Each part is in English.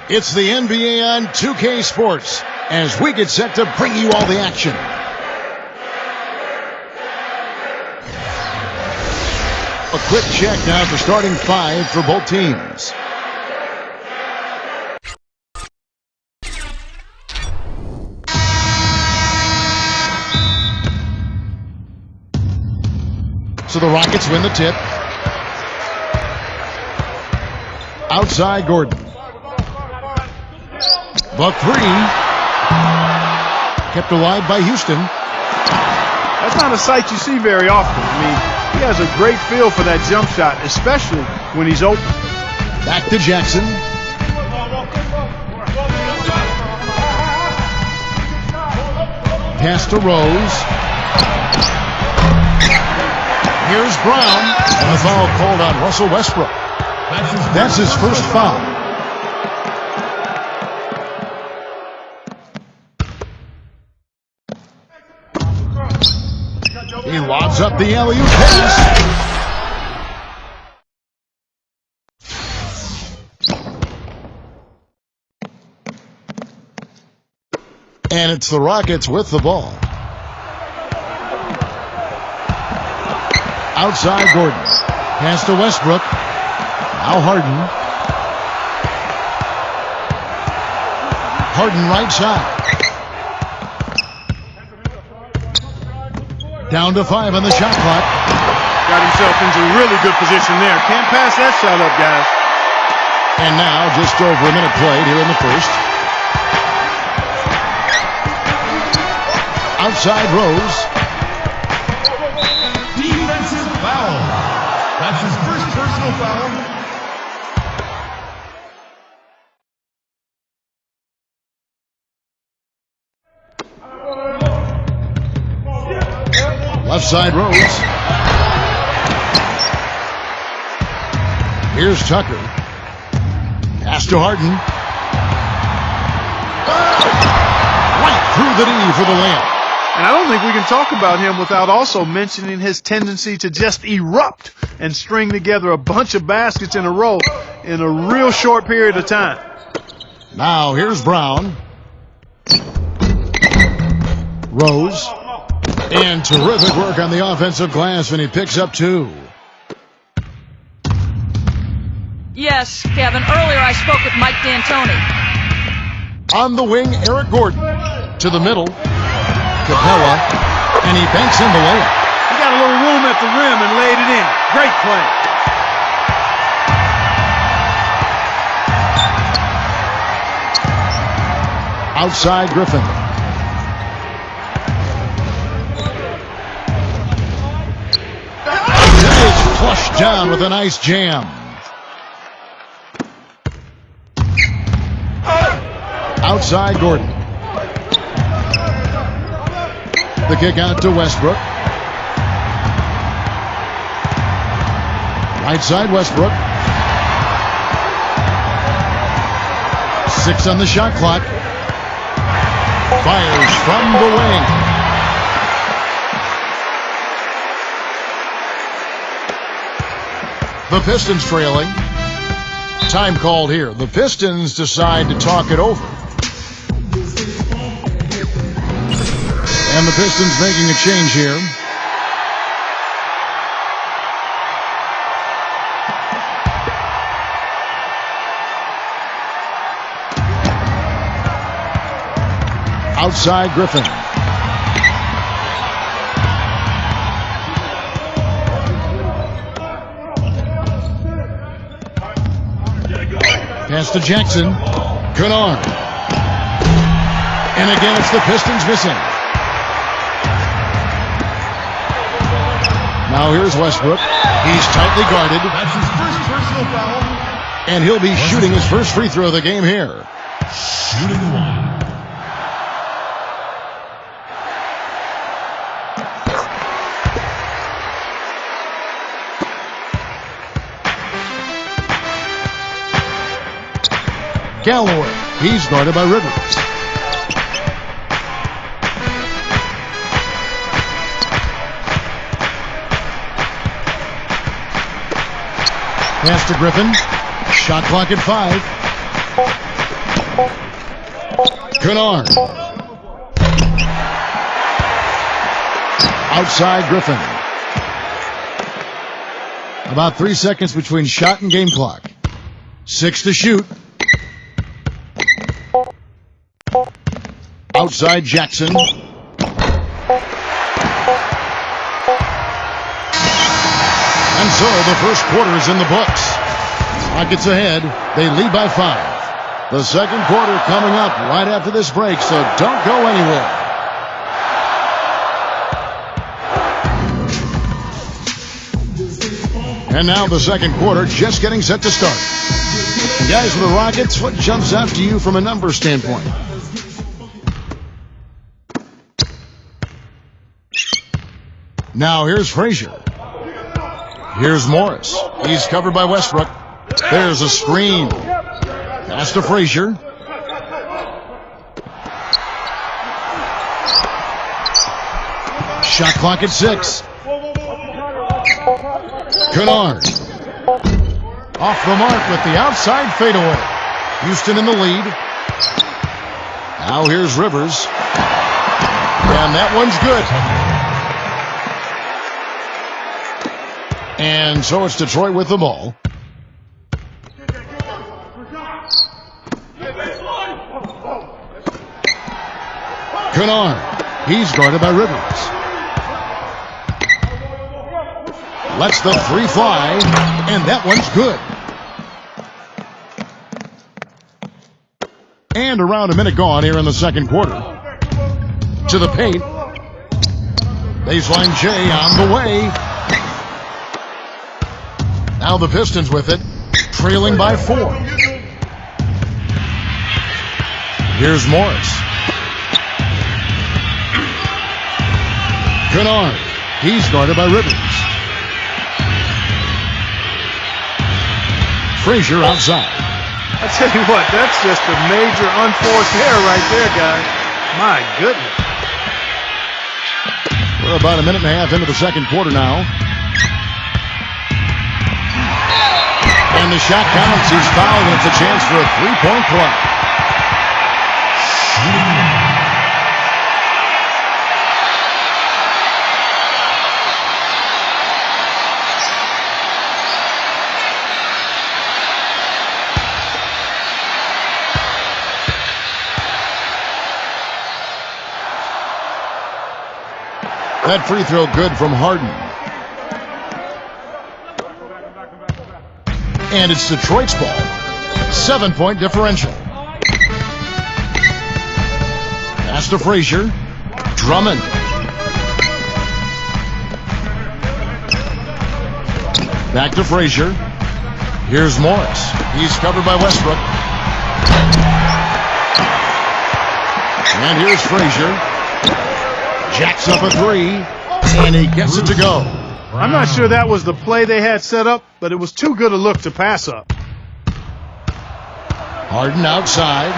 It's the NBA on 2K Sports as we get set to bring you all the action. A quick check now for starting five for both teams. So the Rockets win the tip. Outside Gordon. The three. Kept alive by Houston. That's not a sight you see very often. I mean, he has a great feel for that jump shot, especially when he's open. Back to Jackson. Pass to Rose. Here's Brown. And a foul called on Russell Westbrook. That's his first foul. He lobs up the alley-oop pass. And it's the Rockets with the ball. Outside Gordon. Pass to Westbrook. Now Harden. Harden right side. Down to 5 on the shot clock. Got himself into a really good position there. Can't pass that shot up, guys. And now just over a minute played here in the first. Outside Rose. Defensive foul. That's his first personal foul. Left side Rose. Here's Tucker. Pass to Harden. Right through the knee for the layup. And I don't think we can talk about him without also mentioning his tendency to just erupt and string together a bunch of baskets in a row in a real short period of time. Now here's Brown. Rose. And terrific work on the offensive glass, and he picks up 2. Yes, Kevin. Earlier I spoke with Mike D'Antoni. On the wing, Eric Gordon. To the middle. Capella. And he banks in the layup. He got a little room at the rim and laid it in. Great play. Outside Griffin. It's flushed down with a nice jam. Outside Gordon. The kick out to Westbrook. Right side Westbrook. 6 on the shot clock. Fires from the wing. The Pistons trailing. Time called here. The Pistons decide to talk it over. And the Pistons making a change here. Outside Griffin. Pass to Jackson. Kennard. And again, it's the Pistons missing. Now here's Westbrook. He's tightly guarded. That's his first personal foul. And he'll be shooting his first free throw of the game here. Shooting the one. Galloway. He's guarded by Rivers. Pass to Griffin. Shot clock at 5. Kennard. Outside Griffin. About 3 seconds between shot and game clock. 6 to shoot. Outside Jackson. And so the first quarter is in the books. Rockets ahead. They lead by 5. The second quarter coming up right after this break, so don't go anywhere. And now the second quarter just getting set to start. Guys, for the Rockets, what jumps out to you from a number standpoint? Now here's Frazier. Here's Morris. He's covered by Westbrook. There's a screen. Pass to Frazier. Shot clock at 6. Kennard. Off the mark with the outside fadeaway. Houston in the lead. Now here's Rivers. And that one's good. And so it's Detroit with the ball. Kennard. He's guarded by Rivers. Lets the three fly, and that one's good. And around a minute gone here in the second quarter. To the paint. Baseline J on the way. Now the Pistons with it, trailing by 4. Here's Morris. Kennard. He's guarded by Rivers. Frazier outside. I tell you what, that's just a major unforced error right there, guys. My goodness. We're about a minute and a half into the second quarter now. And the shot counts. He's fouled, and it's a chance for a three-point play. That free throw good from Harden. And it's Detroit's ball. 7-point differential. Pass to Frazier. Drummond. Back to Frazier. Here's Morris. He's covered by Westbrook. And here's Frazier. Jacks up a three, and he gets it to go. I'm not sure that was the play they had set up, but it was too good a look to pass up. Harden outside.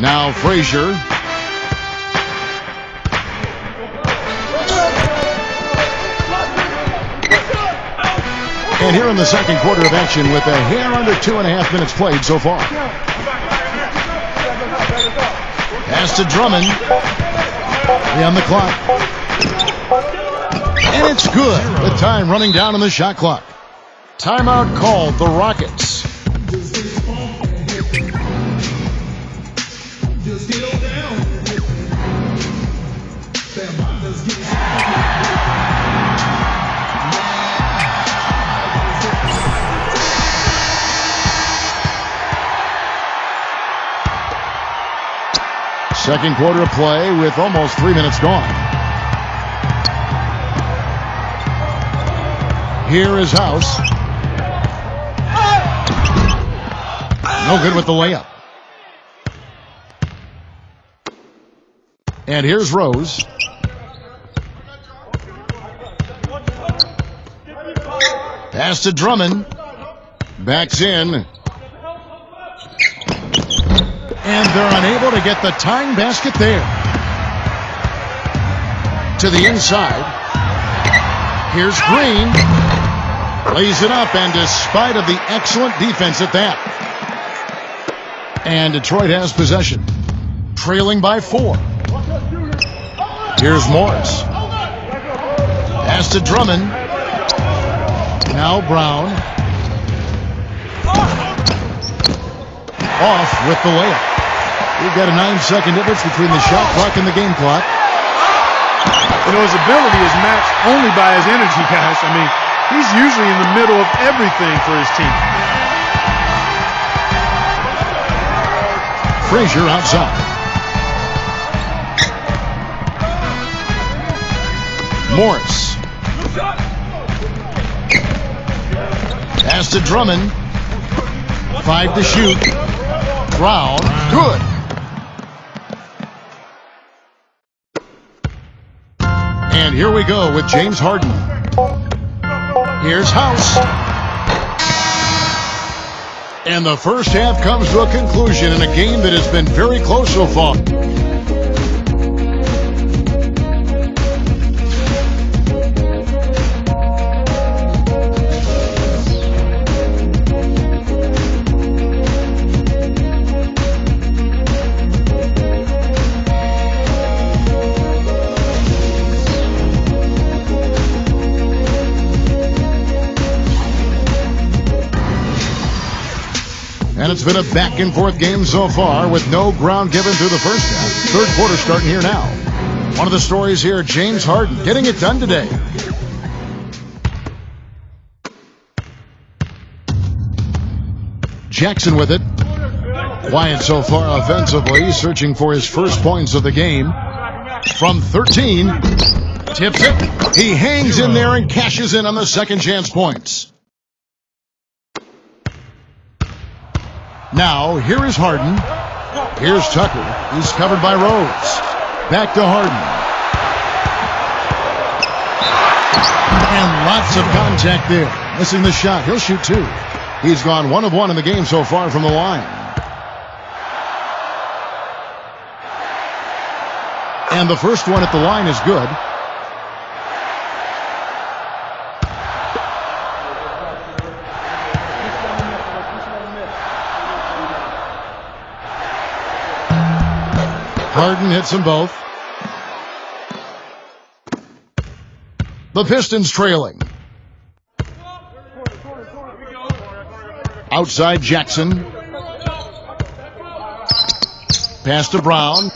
Now Frazier. And here in the second quarter of action with a hair under 2.5 minutes played so far. Pass to Drummond. 3 on the clock. And it's good. The time running down on the shot clock. Timeout called the Rockets. Second quarter of play with almost 3 minutes gone. Here is House. No good with the layup. And here's Rose. Pass to Drummond. Backs in. And they're unable to get the tying basket there. To the inside. Here's Green. Lays it up, and despite of the excellent defense at that. And Detroit has possession, trailing by 4. Here's Morris. Pass to Drummond. Now Brown. Off with the layup. We've got a 9-second difference between the shot clock and the game clock. You know, his ability is matched only by his energy, guys. I mean, he's usually in the middle of everything for his team. Frazier outside. Morris. Pass to Drummond. 5 to shoot. Brown. Good. And here we go with James Harden. Here's House. And the first half comes to a conclusion in a game that has been very close so far. And it's been a back-and-forth game so far with no ground given through the first half. Third quarter starting here now. One of the stories here, James Harden getting it done today. Jackson with it. Quiet so far offensively, searching for his first points of the game. From 13, tips it. He hangs in there and cashes in on the second chance points. Now, here is Harden. Here's Tucker. He's covered by Rose. Back to Harden. And lots of contact there. Missing the shot. He'll shoot 2. He's gone 1 of 1 in the game so far from the line. And the first one at the line is good. Harden hits them both. The Pistons trailing. Outside Jackson. Pass to Brown.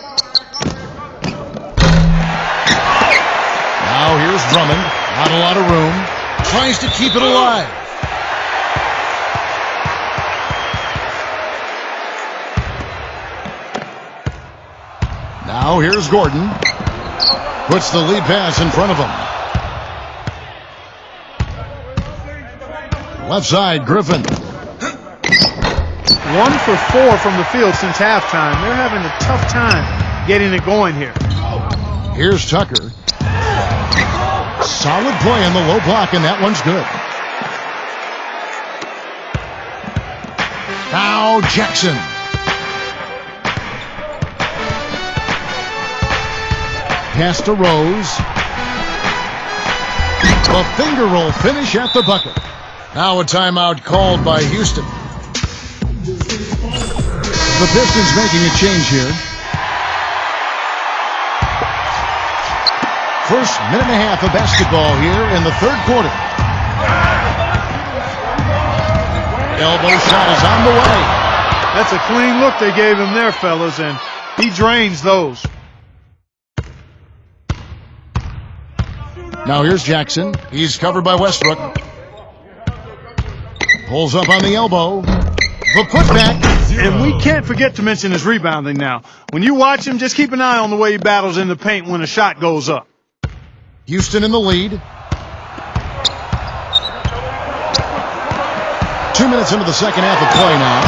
Now here's Drummond. Not a lot of room. Tries to keep it alive. Now here's Gordon. Puts the lead pass in front of him. Left side, Griffin. 1 for 4 from the field since halftime. They're having a tough time getting it going here. Here's Tucker. Solid play on the low block, and that one's good. Now Jackson. Pass to Rose. The finger roll finish at the bucket. Now a timeout called by Houston. The Pistons making a change here. First minute and a half of basketball here in the third quarter. Elbow shot is on the way. That's a clean look they gave him there, fellas, and he drains those. Now here's Jackson. He's covered by Westbrook. Pulls up on the elbow. The putback. And we can't forget to mention his rebounding now. When you watch him, just keep an eye on the way he battles in the paint when a shot goes up. Houston in the lead. 2 minutes into the second half of play now.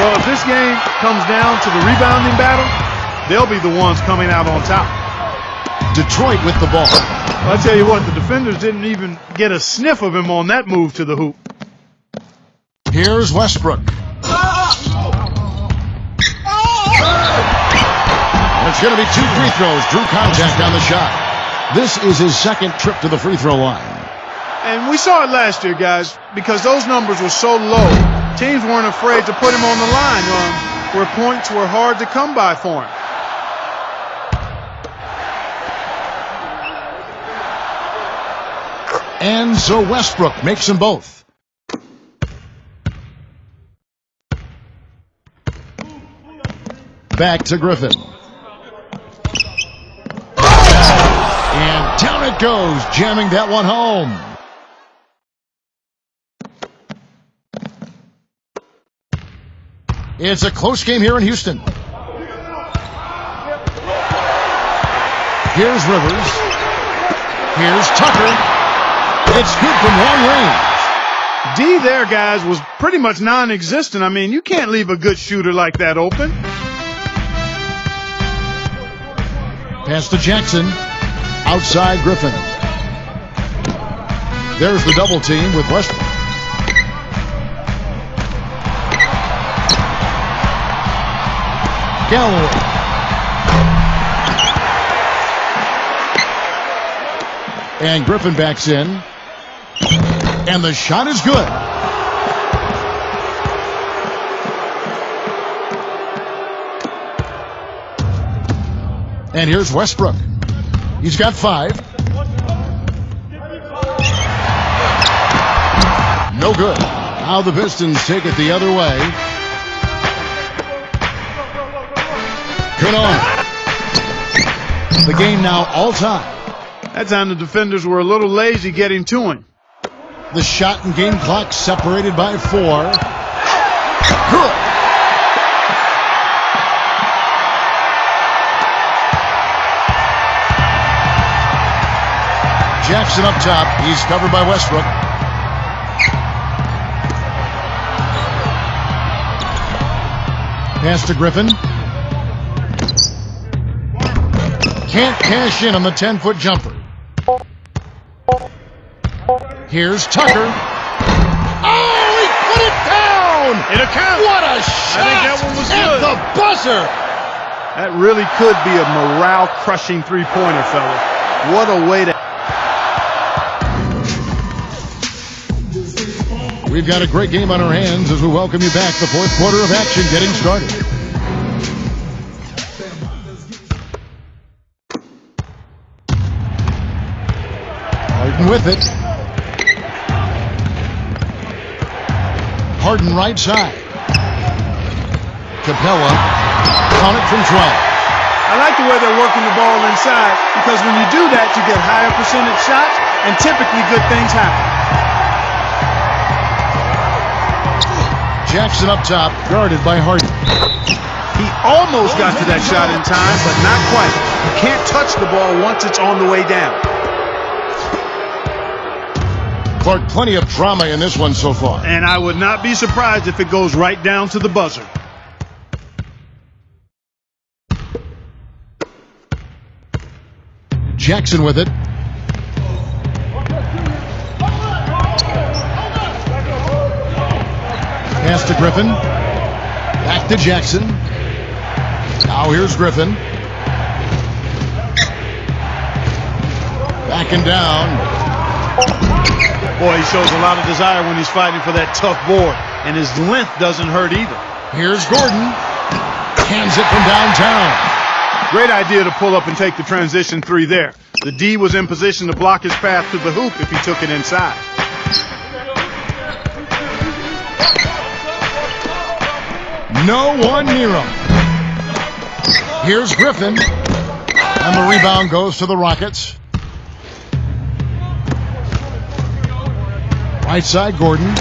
Well, if this game comes down to the rebounding battle, they'll be the ones coming out on top. Detroit with the ball. I'll tell you what, the defenders didn't even get a sniff of him on that move to the hoop. Here's Westbrook. It's going to be 2 free throws. Drew contact on the shot. This is his second trip to the free throw line. And we saw it last year, guys, because those numbers were so low. Teams weren't afraid to put him on the line where points were hard to come by for him. And so Westbrook makes them both. Back to Griffin. And down it goes, jamming that one home. It's a close game here in Houston. Here's Rivers. Here's Tucker. It's good from long range. D there, guys, was pretty much non-existent. I mean, you can't leave a good shooter like that open. Pass to Jackson. Outside Griffin. There's the double team with Westbrook. Galloway. And Griffin backs in. And the shot is good. And here's Westbrook. He's got 5. No good. Now the Pistons take it the other way. Good on. The game now all time. That time the defenders were a little lazy getting to him. The shot and game clock separated by 4. Good. Jackson up top. He's covered by Westbrook. Pass to Griffin. Can't cash in on the 10-foot jumper. Here's Tucker. Oh, he put it down! It'll count. What a shot! I think that one was at good. The buzzer! That really could be a morale-crushing three-pointer, fella. What a way to... We've got a great game on our hands as we welcome you back. The fourth quarter of action getting started. Harden with it. Harden right side. Capella. Count it from 12. I like the way they're working the ball inside because when you do that, you get higher percentage shots and typically good things happen. Jackson up top, guarded by Harden. He almost got to that shot in time, but not quite. You can't touch the ball once it's on the way down. Clark, plenty of drama in this one so far. And I would not be surprised if it goes right down to the buzzer. Jackson with it. Pass to Griffin. Back to Jackson. Now here's Griffin. Backing down. Boy, he shows a lot of desire when he's fighting for that tough board. And his length doesn't hurt either. Here's Gordon. Hands it from downtown. Great idea to pull up and take the transition three there. The D was in position to block his path to the hoop if he took it inside. No one near him. Here's Griffin. And the rebound goes to the Rockets. Right side, Gordon.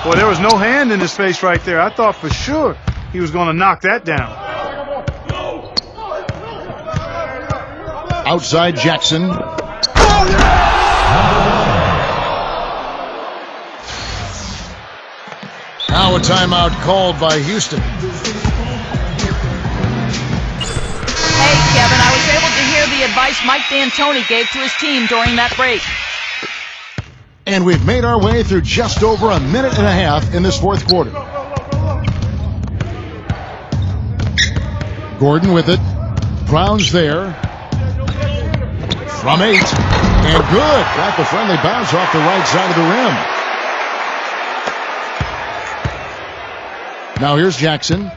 Boy, there was no hand in his face right there. I thought for sure he was going to knock that down. Outside Jackson. Now a timeout called by Houston. Hey, Kevin, I was able to hear the advice Mike D'Antoni gave to his team during that break. And we've made our way through just over a minute and a half in this fourth quarter. Gordon with it. Brown's there. From 8. And good. Got the friendly bounce off the right side of the rim. Now here's Jackson.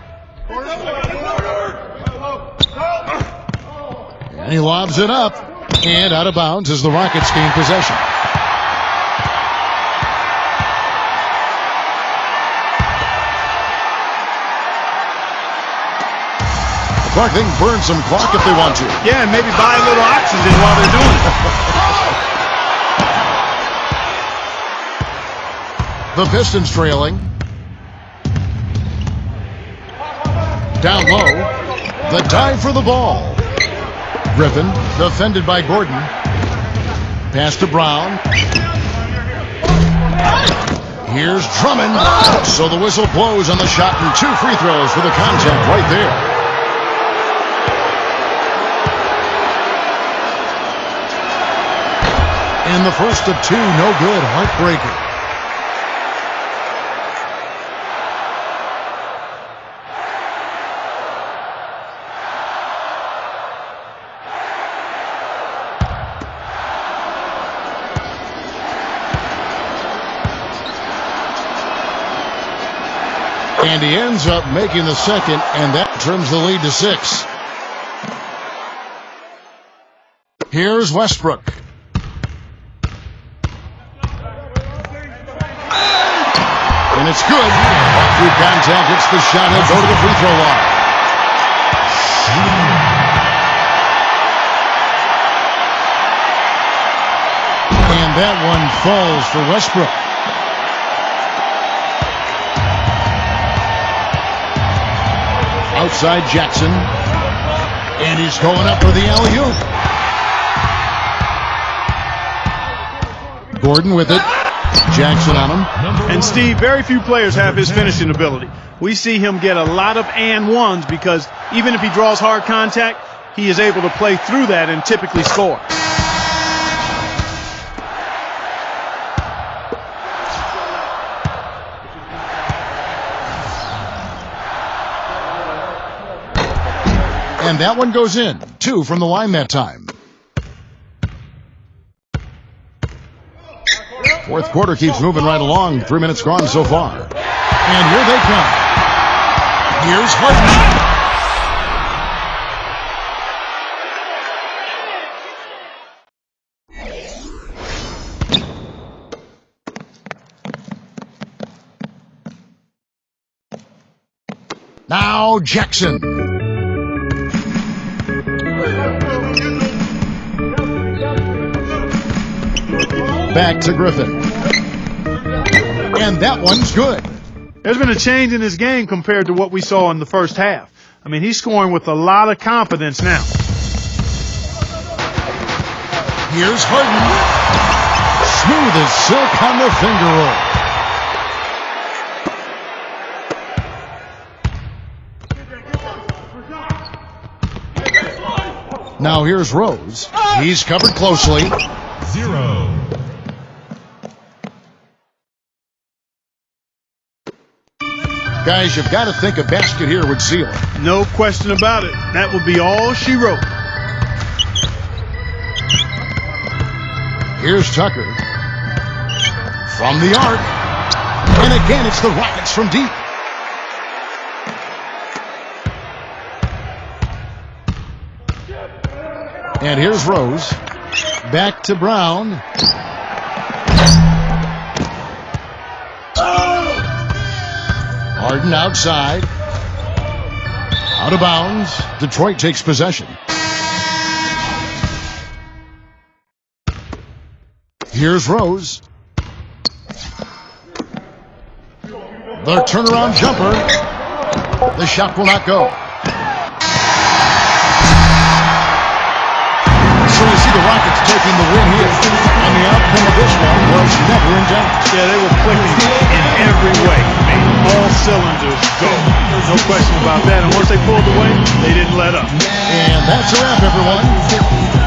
And he lobs it up. And out of bounds as the Rockets gain possession. Clark, they can burn some clock if they want to. Yeah, and maybe buy a little oxygen while they're doing it. The Pistons trailing. Down low. The dive for the ball. Griffin, defended by Gordon. Pass to Brown. Here's Drummond. So the whistle blows on the shot and 2 free throws for the contact right there. And the first of 2, no good. Heartbreaker. And he ends up making the second, and that trims the lead to 6. Here's Westbrook. And it's good. Off through contact, hits the shot. He'll go to the free throw line. And that one falls for Westbrook. Outside Jackson. And he's going up for the alley-oop. Gordon with it. Jackson on him. And Steve, very few players have his finishing ability. We see him get a lot of and ones because even if he draws hard contact, he is able to play through that and typically score. And that one goes in. 2 from the line that time. Fourth quarter keeps moving right along. 3 minutes gone so far. And here they come. Here's Harden. Now Jackson. Back to Griffin. And that one's good. There's been a change in his game compared to what we saw in the first half. I mean, he's scoring with a lot of confidence now. Here's Harden. Smooth as silk on the finger roll. Now here's Rose. He's covered closely. 0. Guys, you've got to think a basket here would seal it. No question about it. That would be all she wrote. Here's Tucker. From the arc. And again, it's the Rockets from deep. And here's Rose. Back to Brown. Harden outside. Out of bounds. Detroit takes possession. Here's Rose. The turnaround jumper. The shot will not go. So we see the Rockets taking the win here. And the outcome of this one was never in doubt. Yeah, they were clicking in every way. Made all cylinders go. No question about that. And once they pulled away, they didn't let up. And that's a wrap, everyone.